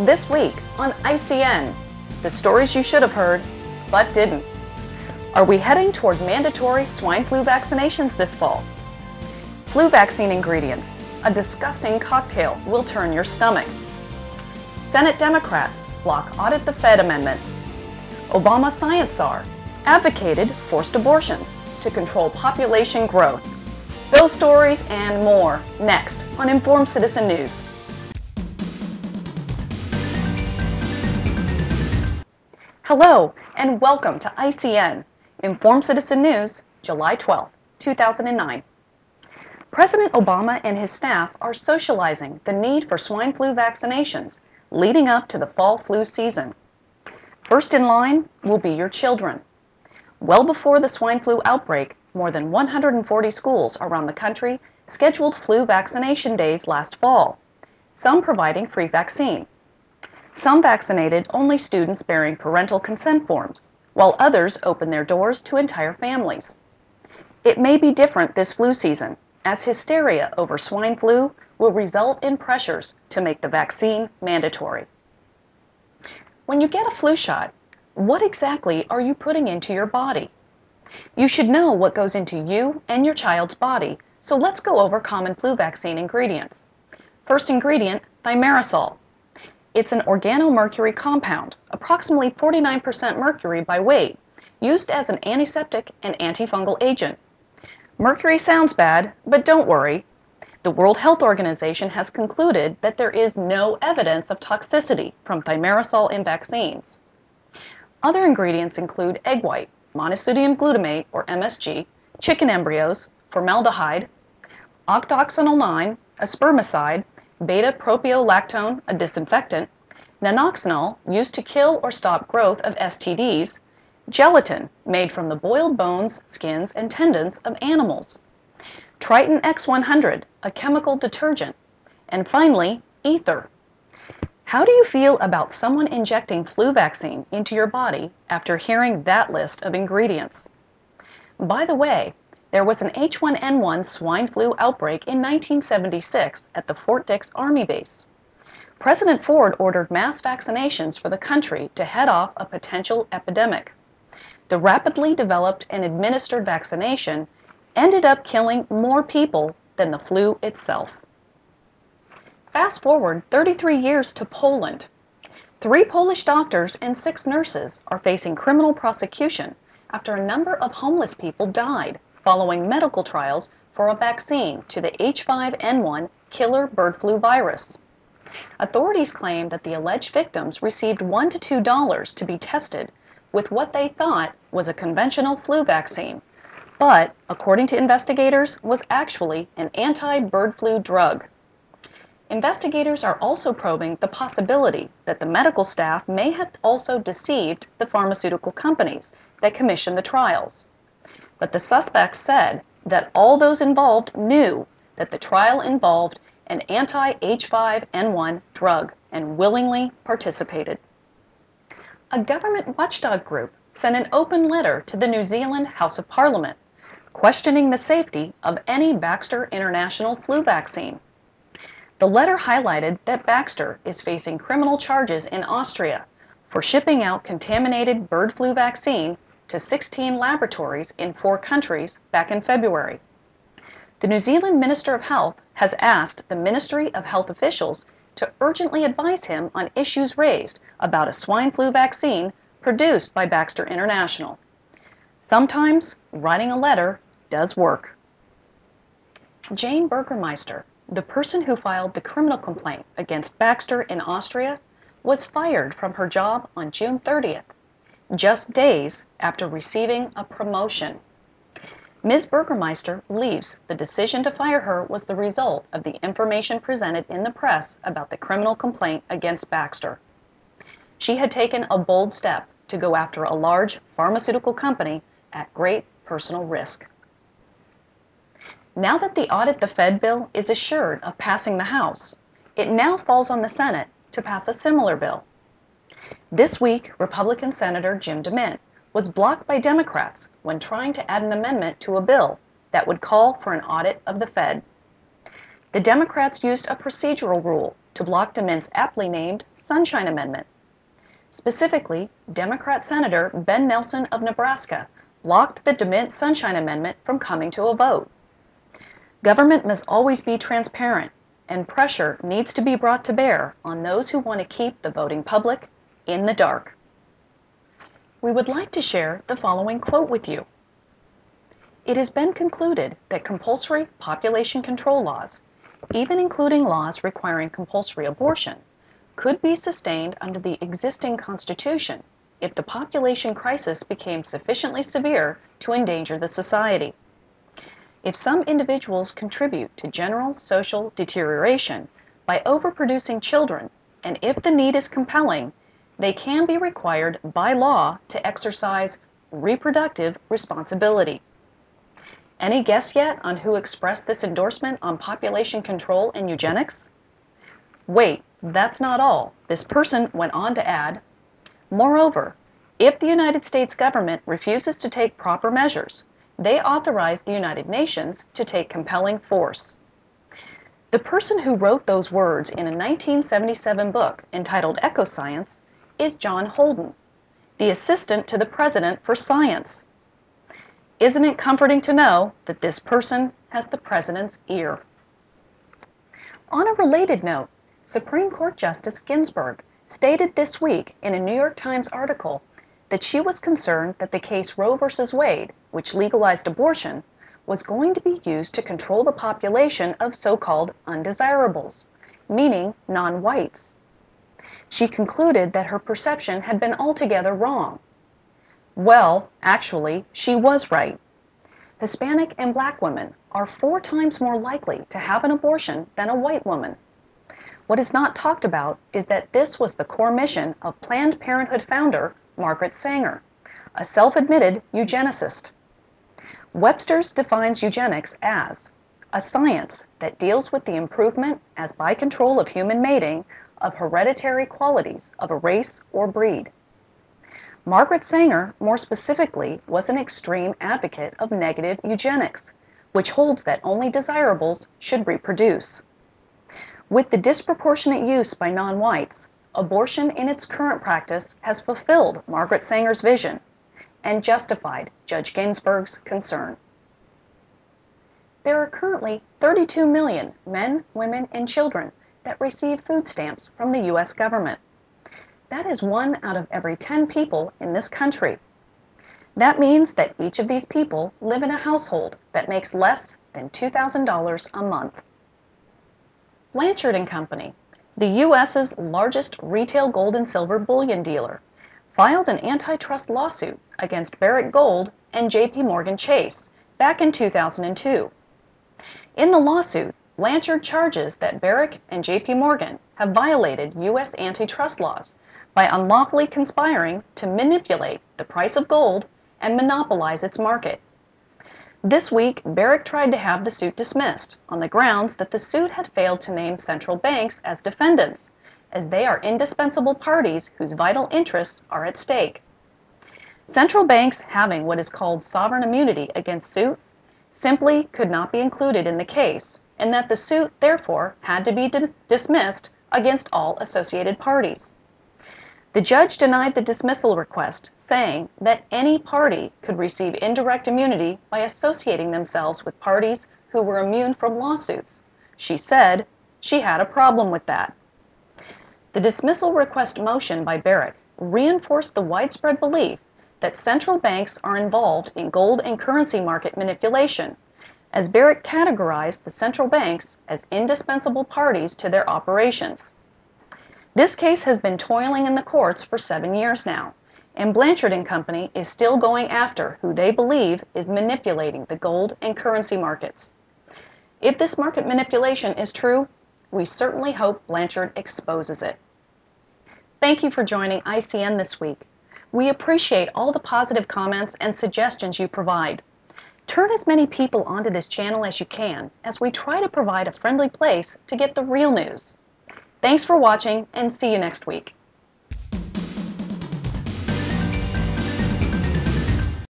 This week on ICN, the stories you should have heard, but didn't. Are we heading toward mandatory swine flu vaccinations this fall? Flu vaccine ingredients, a disgusting cocktail will turn your stomach. Senate Democrats block Audit the Fed amendment. Obama science czar advocated forced abortions to control population growth. Those stories and more next on Informed Citizen News. Hello and welcome to ICN, Informed Citizen News, July 12, 2009. President Obama and his staff are socializing the need for swine flu vaccinations leading up to the fall flu season. First in line will be your children. Well before the swine flu outbreak, more than 140 schools around the country scheduled flu vaccination days last fall, some providing free vaccine. Some vaccinated only students bearing parental consent forms, while others opened their doors to entire families. It may be different this flu season, as hysteria over swine flu will result in pressures to make the vaccine mandatory. When you get a flu shot, what exactly are you putting into your body? You should know what goes into you and your child's body, so let's go over common flu vaccine ingredients. First ingredient, thimerosal. It's an organomercury compound, approximately 49% mercury by weight, used as an antiseptic and antifungal agent. Mercury sounds bad, but don't worry. The World Health Organization has concluded that there is no evidence of toxicity from thimerosal in vaccines. Other ingredients include egg white, monosodium glutamate or MSG, chicken embryos, formaldehyde, octoxanol 9, a spermicide, beta-propiolactone, a disinfectant, nanoxanol, used to kill or stop growth of STDs, gelatin, made from the boiled bones, skins, and tendons of animals, Triton X100, a chemical detergent, and finally, ether. How do you feel about someone injecting flu vaccine into your body after hearing that list of ingredients? By the way, there was an H1N1 swine flu outbreak in 1976 at the Fort Dix Army base. President Ford ordered mass vaccinations for the country to head off a potential epidemic. The rapidly developed and administered vaccination ended up killing more people than the flu itself. Fast forward 33 years to Poland. 3 Polish doctors and 6 nurses are facing criminal prosecution after a number of homeless people died following medical trials for a vaccine to the H5N1 killer bird flu virus. Authorities claim that the alleged victims received $1 to $2 to be tested with what they thought was a conventional flu vaccine, but, according to investigators, was actually an anti-bird flu drug. Investigators are also probing the possibility that the medical staff may have also deceived the pharmaceutical companies that commissioned the trials. But the suspects said that all those involved knew that the trial involved an anti-H5N1 drug and willingly participated. A government watchdog group sent an open letter to the New Zealand House of Parliament, questioning the safety of any Baxter International flu vaccine. The letter highlighted that Baxter is facing criminal charges in Austria for shipping out contaminated bird flu vaccine to 16 laboratories in 4 countries back in February. The New Zealand Minister of Health has asked the Ministry of Health officials to urgently advise him on issues raised about a swine flu vaccine produced by Baxter International. Sometimes writing a letter does work. Jane Burgermeister, the person who filed the criminal complaint against Baxter in Austria, was fired from her job on June 30th, just days after receiving a promotion. Ms. Burgermeister believes the decision to fire her was the result of the information presented in the press about the criminal complaint against Baxter. She had taken a bold step to go after a large pharmaceutical company at great personal risk. Now that the Audit the Fed bill is assured of passing the House, it now falls on the Senate to pass a similar bill. This week, Republican Senator Jim DeMint was blocked by Democrats when trying to add an amendment to a bill that would call for an audit of the Fed. The Democrats used a procedural rule to block DeMint's aptly named Sunshine Amendment. Specifically, Democrat Senator Ben Nelson of Nebraska blocked the DeMint Sunshine Amendment from coming to a vote. Government must always be transparent, and pressure needs to be brought to bear on those who want to keep the voting public in the dark. We would like to share the following quote with you. It has been concluded that compulsory population control laws, even including laws requiring compulsory abortion, could be sustained under the existing Constitution if the population crisis became sufficiently severe to endanger the society. If some individuals contribute to general social deterioration by overproducing children, and if the need is compelling, they can be required by law to exercise reproductive responsibility. Any guess yet on who expressed this endorsement on population control and eugenics? Wait, that's not all. This person went on to add, moreover, if the United States government refuses to take proper measures, they authorize the United Nations to take compelling force. The person who wrote those words in a 1977 book entitled Ecoscience is John Holden, the assistant to the president for science. Isn't it comforting to know that this person has the president's ear? On a related note, Supreme Court Justice Ginsburg stated this week in a New York Times article that she was concerned that the case Roe v. Wade, which legalized abortion, was going to be used to control the population of so-called undesirables, meaning non-whites. She concluded that her perception had been altogether wrong. Well, actually, she was right. Hispanic and black women are 4 times more likely to have an abortion than a white woman. What is not talked about is that this was the core mission of Planned Parenthood founder Margaret Sanger, a self-admitted eugenicist. Webster's defines eugenics as a science that deals with the improvement as by control of human mating of hereditary qualities of a race or breed. Margaret Sanger, more specifically, was an extreme advocate of negative eugenics, which holds that only desirables should reproduce. With the disproportionate use by non-whites, abortion in its current practice has fulfilled Margaret Sanger's vision and justified Judge Ginsburg's concern. There are currently 32 million men, women, and children that receive food stamps from the U.S. government. That is 1 out of every 10 people in this country. That means that each of these people live in a household that makes less than $2,000 a month. Blanchard & Company, the U.S.'s largest retail gold and silver bullion dealer, filed an antitrust lawsuit against Barrick Gold and JPMorgan Chase back in 2002. In the lawsuit, Blanchard charges that Barrick and JPMorgan have violated U.S. antitrust laws by unlawfully conspiring to manipulate the price of gold and monopolize its market. This week, Barrick tried to have the suit dismissed on the grounds that the suit had failed to name central banks as defendants, as they are indispensable parties whose vital interests are at stake. Central banks having what is called sovereign immunity against suit simply could not be included in the case, and that the suit, therefore, had to be dismissed against all associated parties. The judge denied the dismissal request, saying that any party could receive indirect immunity by associating themselves with parties who were immune from lawsuits. She said she had a problem with that. The dismissal request motion by Barrick reinforced the widespread belief that central banks are involved in gold and currency market manipulation, as Barrick categorized the central banks as indispensable parties to their operations. This case has been toiling in the courts for 7 years now, and Blanchard & Company is still going after who they believe is manipulating the gold and currency markets. If this market manipulation is true, we certainly hope Blanchard exposes it. Thank you for joining ICN this week. We appreciate all the positive comments and suggestions you provide. Turn as many people onto this channel as you can, as we try to provide a friendly place to get the real news. Thanks for watching, and see you next week.